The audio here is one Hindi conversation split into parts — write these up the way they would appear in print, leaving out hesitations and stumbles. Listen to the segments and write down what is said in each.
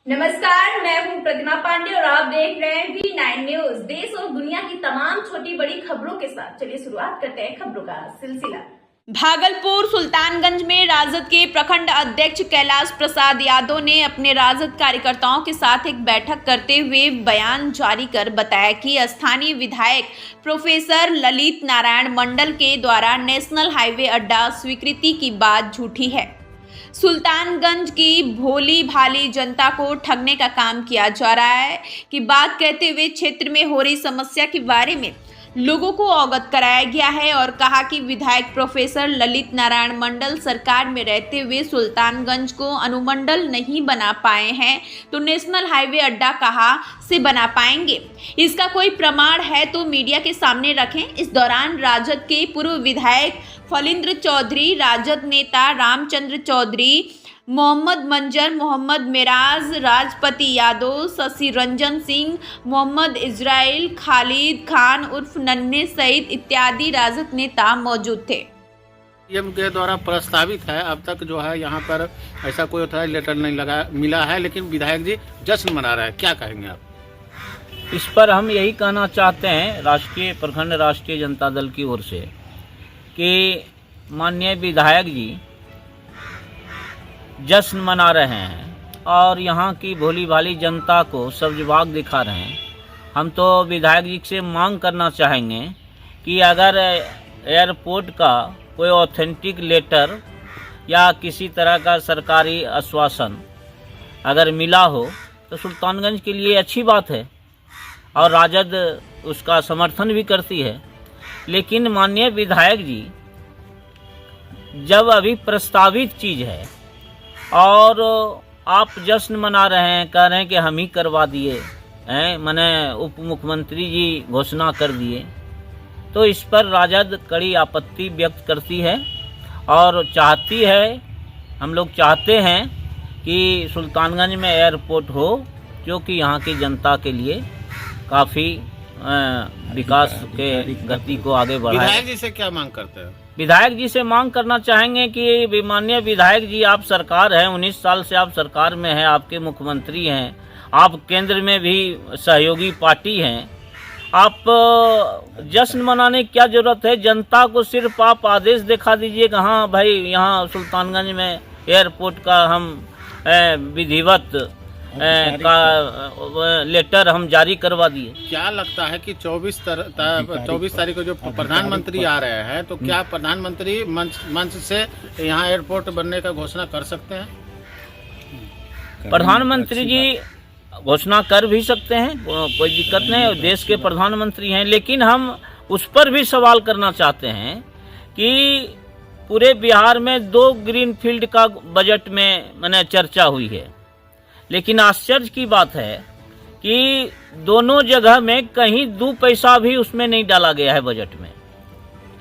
नमस्कार, मैं हूं प्रतिमा पांडे और आप देख रहे हैं V9 न्यूज। देश और दुनिया की तमाम छोटी बड़ी खबरों के साथ चलिए शुरुआत करते हैं खबरों का सिलसिला। भागलपुर सुल्तानगंज में राजद के प्रखंड अध्यक्ष कैलाश प्रसाद यादव ने अपने राजद कार्यकर्ताओं के साथ एक बैठक करते हुए बयान जारी कर बताया कि स्थानीय विधायक प्रोफेसर ललित नारायण मंडल के द्वारा नेशनल हाईवे अड्डा स्वीकृति की बात झूठी है। सुल्तानगंज की भोली भाली जनता को ठगने का काम किया जा रहा है कि बात कहते हुए क्षेत्र में हो रही समस्या के बारे में लोगों को अवगत कराया गया है और कहा कि विधायक प्रोफेसर ललित नारायण मंडल सरकार में रहते हुए सुल्तानगंज को अनुमंडल नहीं बना पाए हैं तो नेशनल हाईवे अड्डा कहाँ से बना पाएंगे। इसका कोई प्रमाण है तो मीडिया के सामने रखें। इस दौरान राजद के पूर्व विधायक फलिंद्र चौधरी, राजद नेता रामचंद्र चौधरी, मोहम्मद मंजर, मोहम्मद मेराज, राजपति यादव, शशि रंजन सिंह, मोहम्मद इजराइल, खालिद खान उर्फ नन्हे सहित इत्यादि राजद नेता मौजूद थे। सीएम के द्वारा प्रस्तावित है, अब तक जो है यहाँ पर ऐसा कोई अथॉरिटी लेटर नहीं मिला है, लेकिन विधायक जी जश्न मना रहे हैं, क्या कहेंगे आप इस पर? हम यही कहना चाहते हैं राष्ट्रीय प्रखंड राष्ट्रीय जनता दल की ओर से कि माननीय विधायक जी जश्न मना रहे हैं और यहाँ की भोली भाली जनता को सब्जबाग दिखा रहे हैं। हम तो विधायक जी से मांग करना चाहेंगे कि अगर एयरपोर्ट का कोई ऑथेंटिक लेटर या किसी तरह का सरकारी आश्वासन अगर मिला हो तो सुल्तानगंज के लिए अच्छी बात है और राजद उसका समर्थन भी करती है। लेकिन माननीय विधायक जी, जब अभी प्रस्तावित चीज़ है और आप जश्न मना रहे हैं, कह रहे हैं कि हम ही करवा दिए हैं, मैंने उप मुख्यमंत्री जी घोषणा कर दिए, तो इस पर राजद कड़ी आपत्ति व्यक्त करती है और चाहती है, हम लोग चाहते हैं कि सुल्तानगंज में एयरपोर्ट हो जो कि यहाँ की जनता के लिए काफ़ी विकास के गति को आगे बढ़ाए। विधायक जी से क्या मांग करते हैं? विधायक जी से मांग करना चाहेंगे कि माननीय विधायक जी, आप सरकार हैं, 19 साल से आप सरकार में हैं, आपके मुख्यमंत्री हैं, आप केंद्र में भी सहयोगी पार्टी हैं, आप जश्न मनाने की क्या जरूरत है? जनता को सिर्फ आप आदेश दिखा दीजिए कि हाँ भाई यहाँ सुल्तानगंज में एयरपोर्ट का हम विधिवत का लेटर हम जारी करवा दिए। क्या लगता है कि 24 तारीख को जो प्रधानमंत्री आ रहे हैं, तो क्या प्रधानमंत्री मंच से यहाँ एयरपोर्ट बनने का घोषणा कर सकते हैं? प्रधानमंत्री जी घोषणा कर भी सकते हैं, कोई दिक्कत नहीं, देश के प्रधानमंत्री हैं। लेकिन हम उस पर भी सवाल करना चाहते हैं कि पूरे बिहार में 2 ग्रीन फील्ड का बजट में मैंने चर्चा हुई है, लेकिन आश्चर्य की बात है कि दोनों जगह में कहीं 2 पैसा भी उसमें नहीं डाला गया है बजट में।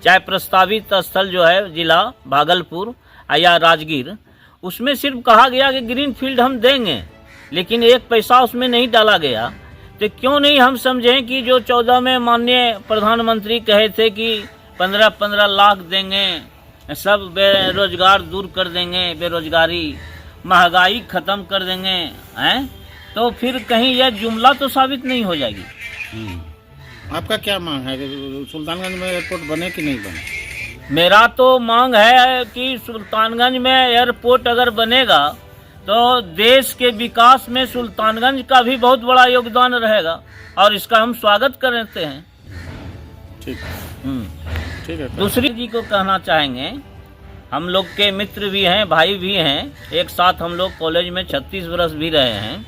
चाहे प्रस्तावित स्थल जो है जिला भागलपुर या राजगीर, उसमें सिर्फ कहा गया कि ग्रीन फील्ड हम देंगे, लेकिन 1 पैसा उसमें नहीं डाला गया। तो क्यों नहीं हम समझें कि जो 14 में माननीय प्रधानमंत्री कहे थे कि 15-15 लाख देंगे, सब बेरोजगार दूर कर देंगे, बेरोजगारी महंगाई खत्म कर देंगे, हैं, तो फिर कहीं यह जुमला तो साबित नहीं हो जाएगी। आपका क्या मांग है, सुल्तानगंज में एयरपोर्ट बने कि नहीं बने? मेरा तो मांग है कि सुल्तानगंज में एयरपोर्ट अगर बनेगा तो देश के विकास में सुल्तानगंज का भी बहुत बड़ा योगदान रहेगा और इसका हम स्वागत करते हैं। ठीक है। दूसरी जी को कहना चाहेंगे, हम लोग के मित्र भी हैं, भाई भी हैं, एक साथ हम लोग कॉलेज में 36 वर्ष भी रहे हैं।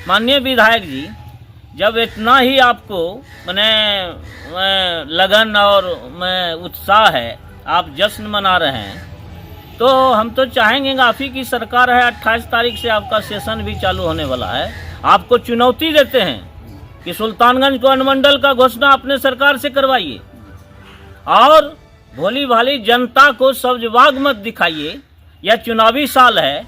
माननीय विधायक जी, जब इतना ही आपको मैंने लगन और उत्साह है, आप जश्न मना रहे हैं, तो हम तो चाहेंगे, आप ही की सरकार है, 28 तारीख से आपका सेशन भी चालू होने वाला है, आपको चुनौती देते हैं कि सुल्तानगंज को अनुमंडल का घोषणा अपने सरकार से करवाइए और भोली भाली जनता को सब्जबाग मत दिखाइए। यह चुनावी साल है,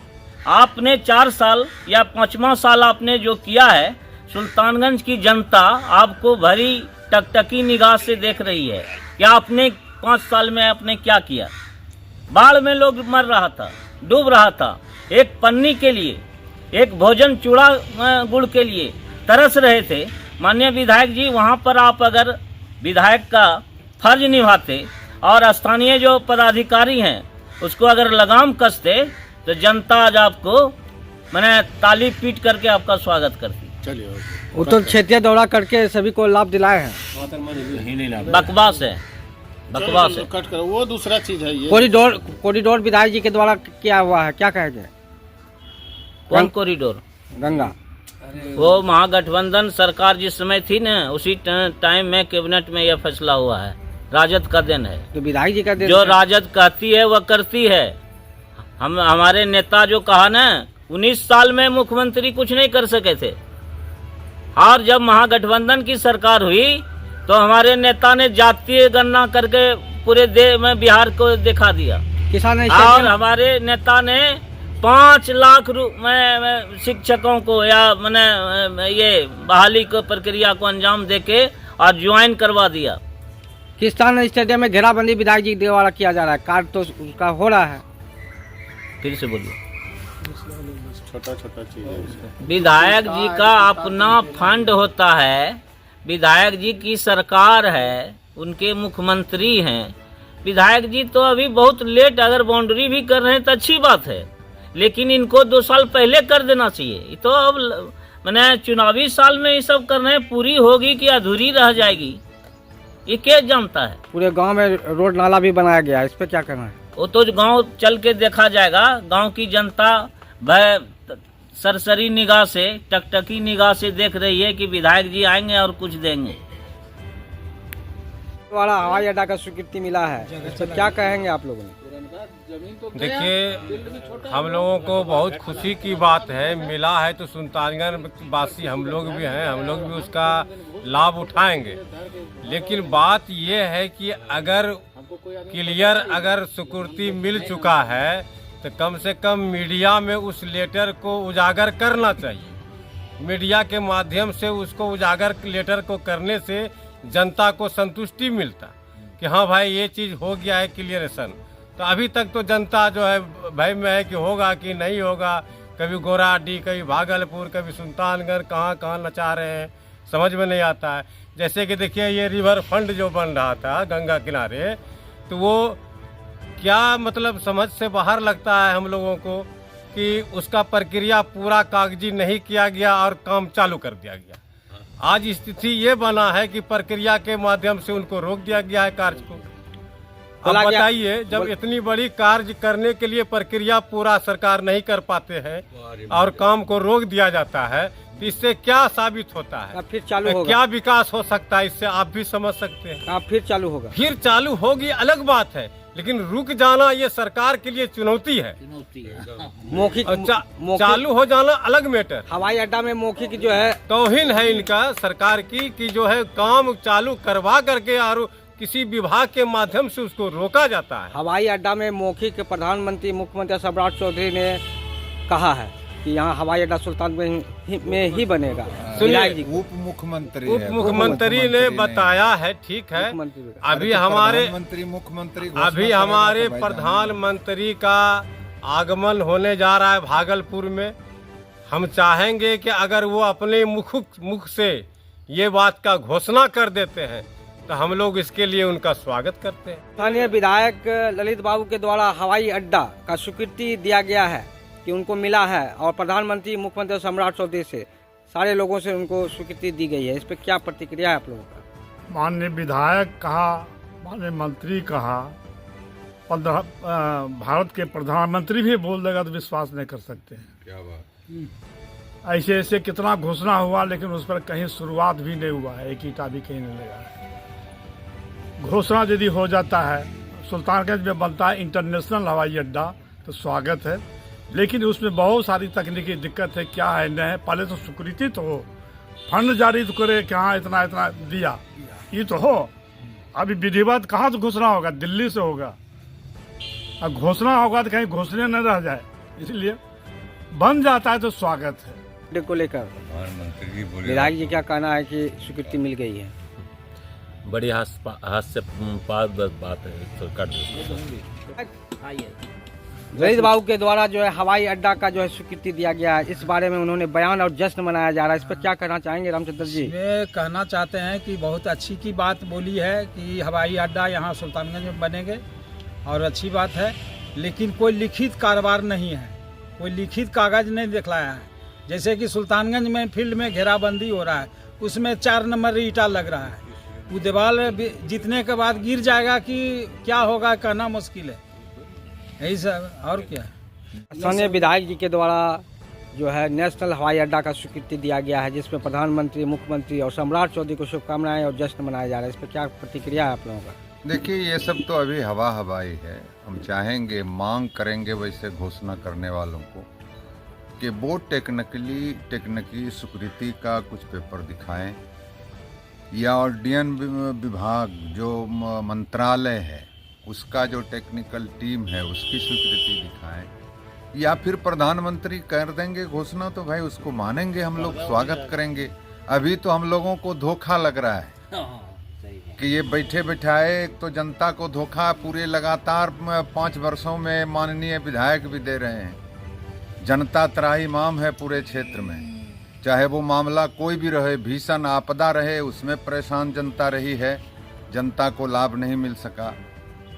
आपने 4 साल या 5वां साल आपने जो किया है, सुल्तानगंज की जनता आपको भरी टकटकी निगाह से देख रही है कि आपने 5 साल में आपने क्या किया। बाढ़ में लोग मर रहा था, डूब रहा था, एक पन्नी के लिए एक भोजन चूड़ा गुड़ के लिए तरस रहे थे। माननीय विधायक जी, वहाँ पर आप अगर विधायक का फर्ज निभाते और स्थानीय जो पदाधिकारी हैं उसको अगर लगाम कसते तो जनता आज आपको मैंने ताली पीट करके आपका स्वागत करती। चलिए वो तो क्षेत्रीय दौरा करके सभी को लाभ दिलाए हैं। बकवास है, बकवास है। कट करो, वो दूसरा चीज है। ये कॉरिडोर विधायक जी के द्वारा किया हुआ है, क्या कहेंगे? कौन कॉरिडोर? गंगा। वो महागठबंधन सरकार जिस समय थी ना, उसी टाइम में कैबिनेट में यह फैसला हुआ है। राजद का दिन है, तो विधायक जी का दिन जो राजद कहती है वह करती है। हमारे नेता जो कहा ना, 19 साल में मुख्यमंत्री कुछ नहीं कर सके थे, और जब महागठबंधन की सरकार हुई तो हमारे नेता ने जातीय गणना करके पूरे देश में बिहार को दिखा दिया। किसान और हमारे नेता ने 5 लाख में शिक्षकों को या मैंने ये बहाली को प्रक्रिया को अंजाम देके और ज्वाइन करवा दिया। किसान स्टेडियम में घेराबंदी विधायक जी द्वारा किया जा रहा है, कार्ड तो उसका हो रहा है। फिर से बोलिए। छोटा छोटा चीज है। विधायक जी का अपना फंड होता है, विधायक जी की सरकार है, उनके मुख्यमंत्री हैं। विधायक जी तो अभी बहुत लेट अगर बाउंड्री भी कर रहे हैं तो अच्छी बात है, लेकिन इनको 2 साल पहले कर देना चाहिए। ये तो अब मैंने चुनावी साल में ये सब कर रहे हैं, पूरी होगी कि अधूरी रह जाएगी ये क्या जानता है। पूरे गांव में रोड नाला भी बनाया गया है, इस पे क्या करना है? वो तो गांव चल के देखा जाएगा। गांव की जनता भय सरसरी निगाह से, टकटकी निगाह से देख रही है कि विधायक जी आएंगे और कुछ देंगे। वाला हवाई अड्डा का स्वीकृति मिला है, तो क्या कहेंगे आप लोगों ने? देखिए, हम लोगों को बहुत खुशी की बात है, मिला है तो सुल्तानगंज वासी हम लोग भी हैं, हम लोग भी उसका लाभ उठाएंगे। लेकिन बात ये है कि अगर क्लियर अगर स्वीकृति मिल चुका है तो कम से कम मीडिया में उस लेटर को उजागर करना चाहिए। मीडिया के माध्यम से उसको उजागर लेटर को करने से जनता को संतुष्टि मिलता कि हाँ भाई ये चीज़ हो गया है क्लियरेशन। तो अभी तक तो जनता जो है भय में है कि होगा कि नहीं होगा। कभी गोराडी, कभी भागलपुर, कभी सुल्तानगंज, कहाँ कहाँ नचा रहे हैं, समझ में नहीं आता है। जैसे कि देखिए ये रिवर फंड जो बन रहा था गंगा किनारे, तो वो क्या मतलब समझ से बाहर लगता है हम लोगों को कि उसका प्रक्रिया पूरा कागजी नहीं किया गया और काम चालू कर दिया गया। आज स्थिति ये बना है कि प्रक्रिया के माध्यम से उनको रोक दिया गया है कार्य को। अब बताइए, जब इतनी बड़ी कार्य करने के लिए प्रक्रिया पूरा सरकार नहीं कर पाते हैं और काम को रोक दिया जाता है, तो इससे क्या साबित होता है? फिर चालू होगा। क्या विकास हो सकता है इससे, आप भी समझ सकते हैं। फिर चालू होगा। फिर चालू होगी अलग बात है, लेकिन रुक जाना ये सरकार के लिए चुनौती है। मौखिक चालू हो जाना अलग मैटर। हवाई अड्डा में मौखिक जो है तौहीन है इनका सरकार की कि जो है काम चालू करवा करके और किसी विभाग के माध्यम से उसको रोका जाता है। हवाई अड्डा में मौखिक प्रधानमंत्री मुख्यमंत्री सम्राट चौधरी ने कहा है कि यहाँ हवाई अड्डा सुल्तानगंज में ही बनेगा। उप मुख्यमंत्री ने बताया है, ठीक है। अभी हमारे प्रधानमंत्री का आगमन होने जा रहा है भागलपुर में। हम चाहेंगे कि अगर वो अपने मुख से ये बात का घोषणा कर देते हैं तो हम लोग इसके लिए उनका स्वागत करते हैं। स्थानीय विधायक ललित बाबू के द्वारा हवाई अड्डा का स्वीकृति दिया गया है कि उनको मिला है, और प्रधानमंत्री मुख्यमंत्री सम्राट चौधरी से सारे लोगों से उनको स्वीकृति दी गई है। इस पर क्या प्रतिक्रिया है आप लोगों का? माननीय विधायक कहा, माननीय मंत्री कहा, भारत के प्रधानमंत्री भी बोल देगा तो विश्वास नहीं कर सकते हैं। क्या बात। ऐसे ऐसे कितना घोषणा हुआ, लेकिन उस पर कहीं शुरुआत भी नहीं हुआ है, एक ईंटा भी कहीं नहीं लगा है। घोषणा यदि हो जाता है, सुल्तानगंज में बनता है इंटरनेशनल हवाई अड्डा, तो स्वागत है, लेकिन उसमें बहुत सारी तकनीकी दिक्कत है। क्या है नहीं है, पहले तो स्वीकृति तो हो, फंड जारी तो करे कि हाँ इतना इतना दिया, ये तो हो। अभी विधिवत कहाँ से घोषणा होगा? दिल्ली से होगा। अब घोषणा होगा तो कहीं घोषणा न रह जाए, इसलिए बन जाता है तो स्वागत है। को लेकर विधायक जी क्या कहना है कि स्वीकृति मिल गई है? बड़ी हास्य बात है सरकार। ललित बाबू के द्वारा जो है हवाई अड्डा का जो है स्वीकृति दिया गया है, इस बारे में उन्होंने बयान और जश्न मनाया जा रहा है, इस पर क्या कहना चाहेंगे रामचंद्र जी? वे कहना चाहते हैं कि बहुत अच्छी की बात बोली है कि हवाई अड्डा यहाँ सुल्तानगंज में बनेंगे और अच्छी बात है, लेकिन कोई लिखित कारोबार नहीं है, कोई लिखित कागज नहीं दिखलाया है। जैसे कि सुल्तानगंज में फील्ड में घेराबंदी हो रहा है, उसमें 4 नंबर ईटा लग रहा है, वो दीवार जीतने के बाद गिर जाएगा कि क्या होगा कहना मुश्किल है, यही सब और क्या। स्थानीय विधायक जी के द्वारा जो है नेशनल हवाई अड्डा का स्वीकृति दिया गया है, जिसमें प्रधानमंत्री, मुख्यमंत्री और सम्राट चौधरी को शुभकामनाएं और जश्न मनाया जा रहा है, इस पर क्या प्रतिक्रिया है आप लोगों का? देखिए, ये सब तो अभी हवा हवाई है। हम चाहेंगे, मांग करेंगे वैसे घोषणा करने वालों को कि वो टेक्निकली स्वीकृति का कुछ पेपर दिखाएं, या उड्डयन विभाग जो मंत्रालय है उसका जो टेक्निकल टीम है उसकी स्वीकृति दिखाएं, या फिर प्रधानमंत्री कर देंगे घोषणा तो भाई उसको मानेंगे, हम लोग स्वागत करेंगे। अभी तो हम लोगों को धोखा लग रहा है कि ये बैठे बैठाए, एक तो जनता को धोखा पूरे लगातार 5 वर्षों में माननीय विधायक भी दे रहे हैं। जनता त्राहिमाम है पूरे क्षेत्र में, चाहे वो मामला कोई भी रहे, भीषण आपदा रहे, उसमें परेशान जनता रही है, जनता को लाभ नहीं मिल सका।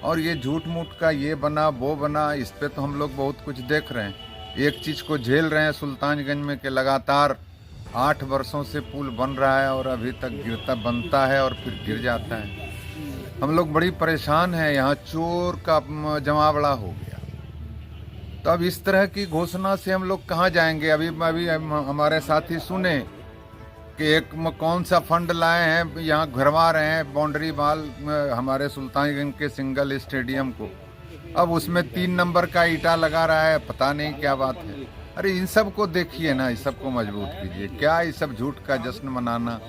और ये झूठ मूठ का ये बना वो बना, इस पे तो हम लोग बहुत कुछ देख रहे हैं। एक चीज़ को झेल रहे हैं सुल्तानगंज में कि लगातार 8 वर्षों से पुल बन रहा है और अभी तक बनता है और फिर गिर जाता है। हम लोग बड़ी परेशान हैं, यहाँ चोर का जमावड़ा हो गया। तो अब इस तरह की घोषणा से हम लोग कहाँ जाएंगे? अभी हमारे साथी सुने कि एक कौन सा फंड लाए हैं, यहाँ घरवा रहे हैं बाउंड्री वाल हमारे सुल्तानगंज के सिंगल स्टेडियम को, अब उसमें 3 नंबर का ईटा लगा रहा है, पता नहीं क्या बात है। अरे इन सब को देखिए ना, इस सब को मजबूत कीजिए, क्या इस सब झूठ का जश्न मनाना।